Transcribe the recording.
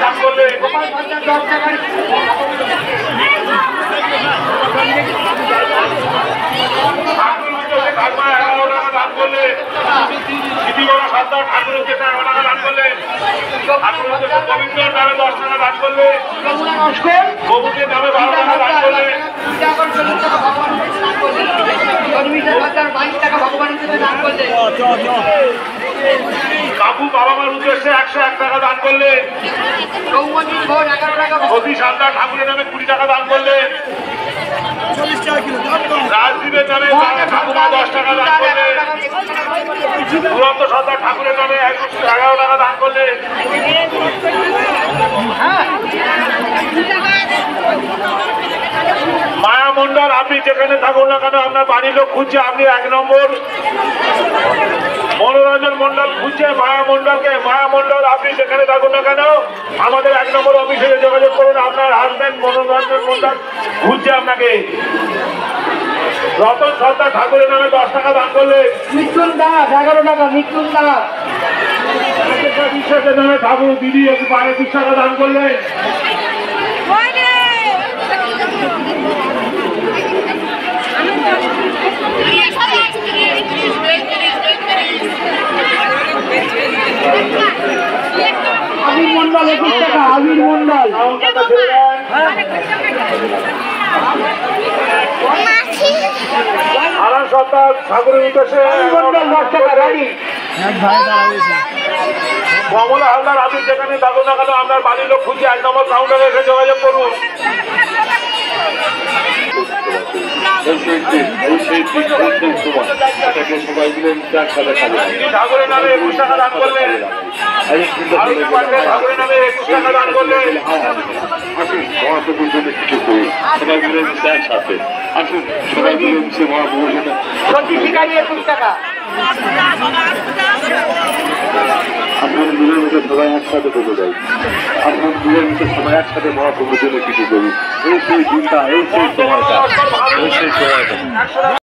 দান করলে দান করলে সিটিগড়া সর্দার ঠাকুরের উদ্দেশ্যে 11 টাকা দান করলে ঠাকুরের উদ্দেশ্যে গোবিন্দর নামে 10 টাকা দান করলে গোবুদের নামে 12 টাকা দান করলে কাকু বাবা মার উদ্দেশ্যে 101 টাকা দান করলে সতীশ সর্দার ঠাকুরের নামে 20 টাকা দান করলে রাজদীপের নামে ঠাকুমা 10 টাকা দান করলে দুরন্ত সর্দার ঠাকুরের নামে 11 টাকা দান করলে মায়া মন্ডল আপনি যেখানে থাকুন না কেন আপনার বাড়ির লোক খুঁজছে আপনি 1 নম্বর মনোরঞ্জন মন্ডল খুঁজছে মায়া মন্ডলকে। মায়া মন্ডল আপনি যেখানে থাকুন না কেন আমাদের 1 নম্বর অফিসে যোগাযোগ করুন। আপনার হাজব্যান্ড মনোরঞ্জন মন্ডল খুঁজছে আপনাকে। রতন সর্দার ঠাকুরের নামে 10 টাকা দান করলে মিঠুন দাস 11 টাকা মিঠুন দাস বিশ্বাসের নামে ঠাকুর দিদি 20 টাকা দান করলেন। আবির মন্ডল 21 টাকা আবির মন্ডল আরাম সর্দার ঠাকুরের উদ্দেশ্যে মন্ডল 10 টাকা রানী কমলা হালদার আপনি যেখানে থাকুন না কেন আপনার বাড়ির লোক খুঁজে 1 নম্বর কাউন্টারে এসে যোগাযোগ করুন। ঠাকুরের নামে 21 টাকা দান করলেন। ঠাকুরের নামে 21 টাকা দান করলেন। আসুন মহাপ্রভুর জন্য কিছু করি, সবাই মিলে মিশে একসাথে আসুন, সবাই মিলে মিশে মহাপ্রভুর জন্য সত্যি শিকারী 21 টাকা আপনার মিলে মিশে সবাই একসাথে করে যাই। আপনার মিলে মিশে সবাই একসাথে মহাপ্রভুর জন্য কিছু করি। এই সেই দিনটা, এই সেই সময়টা, এই সেই সময়টা।